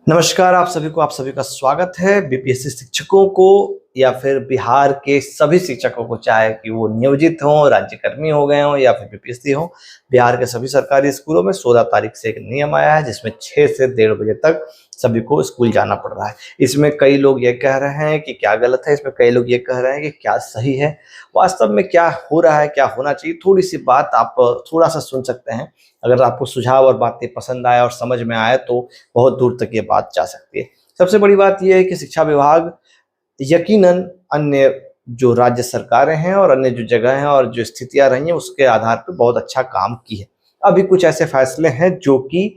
नमस्कार आप सभी का स्वागत है। बीपीएससी शिक्षकों को या फिर बिहार के सभी शिक्षकों को, चाहे कि वो नियोजित हों, राज्यकर्मी हो गए हों या फिर बीपीएससी हो, बिहार के सभी सरकारी स्कूलों में 16 तारीख से एक नियम आया है जिसमें 6 से 1:30 बजे तक सभी को स्कूल जाना पड़ रहा है। इसमें कई लोग ये कह रहे हैं कि क्या गलत है, इसमें कई लोग ये कह रहे हैं कि क्या सही है। वास्तव में क्या हो रहा है, क्या होना चाहिए, थोड़ी सी बात आप थोड़ा सा सुन सकते हैं। अगर आपको सुझाव और बातें पसंद आए और समझ में आए तो बहुत दूर तक ये बात जा सकती है। सबसे बड़ी बात यह है कि शिक्षा विभाग यकीनन अन्य जो राज्य सरकारें हैं और अन्य जो जगह हैं और जो स्थितियां रही हैं उसके आधार पर बहुत अच्छा काम की है। अभी कुछ ऐसे फैसले हैं जो कि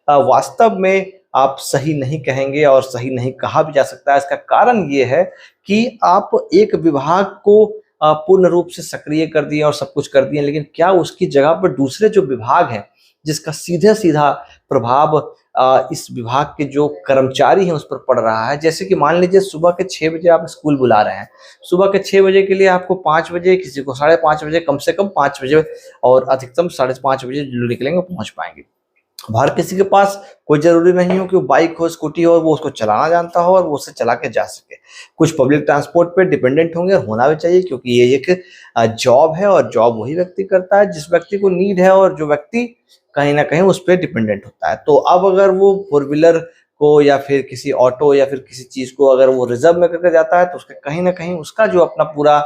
वास्तव में आप सही नहीं कहेंगे और सही नहीं कहा भी जा सकता है। इसका कारण ये है कि आप एक विभाग को पूर्ण रूप से सक्रिय कर दिए और सब कुछ कर दिए, लेकिन क्या उसकी जगह पर दूसरे जो विभाग हैं जिसका सीधा सीधा प्रभाव इस विभाग के जो कर्मचारी हैं उस पर पड़ रहा है। जैसे कि मान लीजिए सुबह के 6 बजे आप स्कूल बुला रहे हैं, सुबह के 6 बजे के लिए आपको 5 बजे, किसी को 5:30 बजे, कम से कम 5 बजे और अधिकतम 5:30 बजे जो निकलेंगे पहुंच पाएंगे। हर किसी के पास कोई जरूरी नहीं हो कि वो बाइक हो, स्कूटी हो और वो उसको चलाना जानता हो और वो उससे चला के जा सके। कुछ पब्लिक ट्रांसपोर्ट पे डिपेंडेंट होंगे और होना भी चाहिए, क्योंकि ये एक जॉब है और जॉब वही व्यक्ति करता है जिस व्यक्ति को नीड है और जो व्यक्ति कहीं ना कहीं उस पर डिपेंडेंट होता है। तो अब अगर वो 4 व्हीलर को या फिर किसी ऑटो या फिर किसी चीज को अगर वो रिजर्व में करके जाता है तो उसके कहीं ना कहीं उसका जो अपना पूरा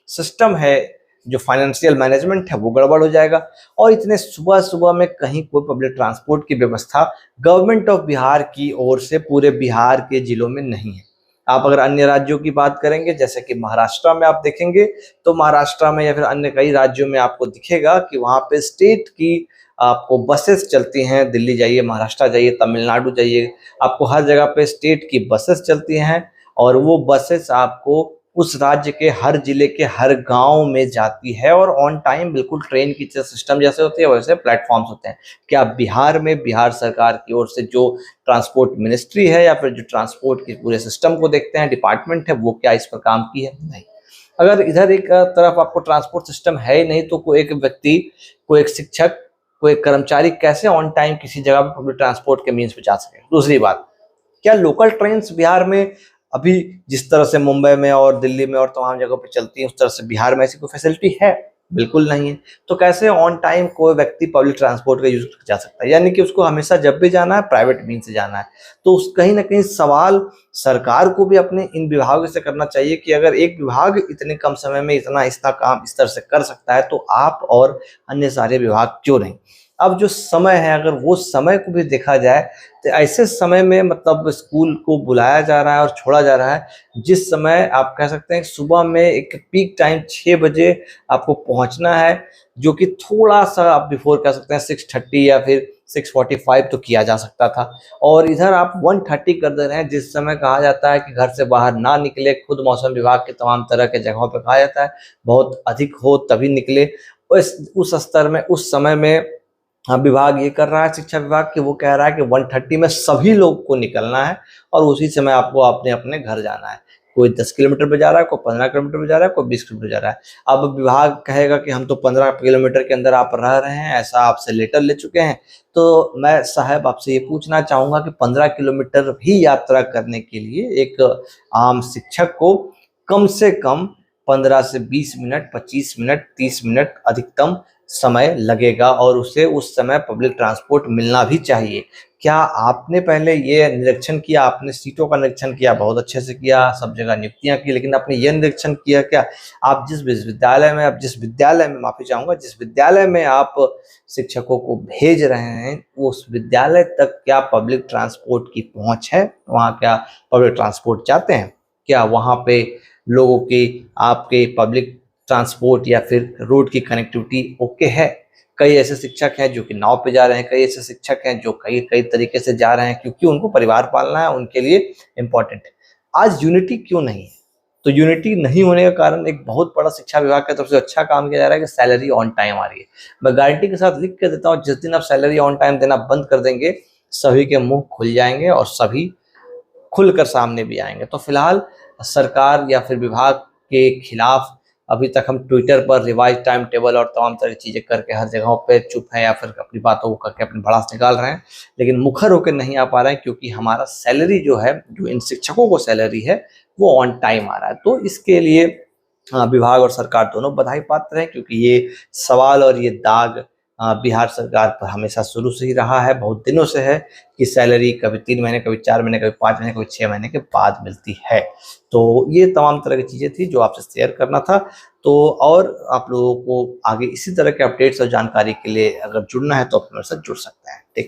सिस्टम है, जो फाइनेंशियल मैनेजमेंट है, वो गड़बड़ हो जाएगा। और इतने सुबह सुबह में कहीं कोई पब्लिक ट्रांसपोर्ट की व्यवस्था गवर्नमेंट ऑफ बिहार की ओर से पूरे बिहार के जिलों में नहीं है। आप अगर अन्य राज्यों की बात करेंगे, जैसे कि महाराष्ट्र में आप देखेंगे तो महाराष्ट्र में या फिर अन्य कई राज्यों में आपको दिखेगा कि वहाँ पे स्टेट की आपको बसेस चलती हैं। दिल्ली जाइए, महाराष्ट्र जाइए, तमिलनाडु जाइए, आपको हर जगह पे स्टेट की बसेस चलती हैं और वो बसेस आपको उस राज्य के हर जिले के हर गांव में जाती है और ऑन टाइम बिल्कुल ट्रेन की सिस्टम जैसे होती है वैसे प्लेटफॉर्म्स होते हैं। क्या बिहार में बिहार सरकार की ओर से जो ट्रांसपोर्ट मिनिस्ट्री है या फिर जो ट्रांसपोर्ट के पूरे सिस्टम को देखते हैं डिपार्टमेंट है, वो क्या इस पर काम की है? नहीं। अगर इधर एक तरफ आपको ट्रांसपोर्ट सिस्टम है ही नहीं तो कोई एक व्यक्ति, कोई एक शिक्षक, कोई एक कर्मचारी कैसे ऑन टाइम किसी जगह पर पब्लिक ट्रांसपोर्ट के मीन्स पे जा सके? दूसरी बात, क्या लोकल ट्रेन्स बिहार में अभी जिस तरह से मुंबई में और दिल्ली में और तमाम जगहों पे चलती है उस तरह से बिहार में ऐसी कोई फैसिलिटी है? बिल्कुल नहीं है। तो कैसे ऑन टाइम कोई व्यक्ति पब्लिक ट्रांसपोर्ट का यूज कर जा सकता है? यानी कि उसको हमेशा जब भी जाना है प्राइवेट मीन से जाना है। तो उस कहीं ना कहीं सवाल सरकार को भी अपने इन विभागों से करना चाहिए कि अगर एक विभाग इतने कम समय में इतना इसका काम इस तरह से कर सकता है तो आप और अन्य सारे विभाग क्यों नहीं? अब जो समय है, अगर वो समय को भी देखा जाए तो ऐसे समय में मतलब स्कूल को बुलाया जा रहा है और छोड़ा जा रहा है जिस समय आप कह सकते हैं सुबह में एक पीक टाइम 6 बजे आपको पहुंचना है, जो कि थोड़ा सा आप बिफोर कह सकते हैं 6:30 या फिर 6:45 तो किया जा सकता था, और इधर आप 1:30 कर दे रहे हैं जिस समय कहा जाता है कि घर से बाहर ना निकले। खुद मौसम विभाग के तमाम तरह के जगहों पर कहा जाता है बहुत अधिक हो तभी निकले। उस स्तर में उस समय में विभाग ये कर रहा है, शिक्षा विभाग, कि वो कह रहा है कि 1:30 में सभी लोग को निकलना है और उसी समय आपको अपने अपने घर जाना है। कोई 10 किलोमीटर पे जा रहा है, कोई 15 किलोमीटर पे जा रहा है, कोई 20 किलोमीटर जा रहा है। अब विभाग कहेगा कि हम तो 15 किलोमीटर के अंदर आप रह रहे हैं, ऐसा आपसे लेटर ले चुके हैं। तो मैं साहब आपसे ये पूछना चाहूँगा कि 15 किलोमीटर भी यात्रा करने के लिए एक आम शिक्षक को कम से कम 15 से 20 मिनट, 25 मिनट, 30 मिनट अधिकतम समय लगेगा और उसे उस समय पब्लिक ट्रांसपोर्ट मिलना भी चाहिए। क्या आपने पहले ये निरीक्षण किया? आपने सीटों का निरीक्षण किया, बहुत अच्छे से किया, सब जगह नियुक्तियां की, लेकिन आपने ये निरीक्षण किया क्या आप जिस विश्वविद्यालय में, आप जिस विद्यालय में, माफी चाहूंगा, जिस विद्यालय में आप शिक्षकों को भेज रहे हैं उस विद्यालय तक क्या पब्लिक ट्रांसपोर्ट की पहुंच है? वहाँ क्या पब्लिक ट्रांसपोर्ट जाते हैं? क्या वहाँ पे लोगों की आपके पब्लिक ट्रांसपोर्ट या फिर रोड की कनेक्टिविटी ओके है? कई ऐसे शिक्षक हैं जो कि नाव पे जा रहे हैं, कई ऐसे शिक्षक हैं जो कई कई तरीके से जा रहे हैं क्योंकि उनको परिवार पालना है, उनके लिए इम्पोर्टेंट है। आज यूनिटी क्यों नहीं है? तो यूनिटी नहीं होने का कारण एक बहुत बड़ा शिक्षा विभाग की तरफ से अच्छा काम किया जा रहा है कि सैलरी ऑन टाइम आ रही है। मैं गारंटी के साथ लिख के देता हूँ, जिस दिन आप सैलरी ऑन टाइम देना बंद कर देंगे सभी के मुंह खुल जाएंगे और सभी खुलकर सामने भी आएंगे। तो फिलहाल सरकार या फिर विभाग के खिलाफ अभी तक हम ट्विटर पर रिवाइज टाइम टेबल और तमाम तरह की चीज़ें करके हर जगहों पे चुप हैं या फिर अपनी बातों को करके अपनी भड़ास निकाल रहे हैं, लेकिन मुखर होकर नहीं आ पा रहे हैं क्योंकि हमारा सैलरी जो है, जो इन शिक्षकों को सैलरी है, वो ऑन टाइम आ रहा है। तो इसके लिए विभाग और सरकार दोनों बधाई पात्र हैं, क्योंकि ये सवाल और ये दाग बिहार सरकार पर हमेशा शुरू से ही रहा है, बहुत दिनों से है कि सैलरी कभी 3 महीने, कभी 4 महीने, कभी 5 महीने, कभी 6 महीने के बाद मिलती है। तो ये तमाम तरह की चीज़ें थी जो आपसे शेयर करना था। तो और आप लोगों को आगे इसी तरह के अपडेट्स और जानकारी के लिए अगर जुड़ना है तो आप मेरे साथ जुड़ सकते हैं। टेक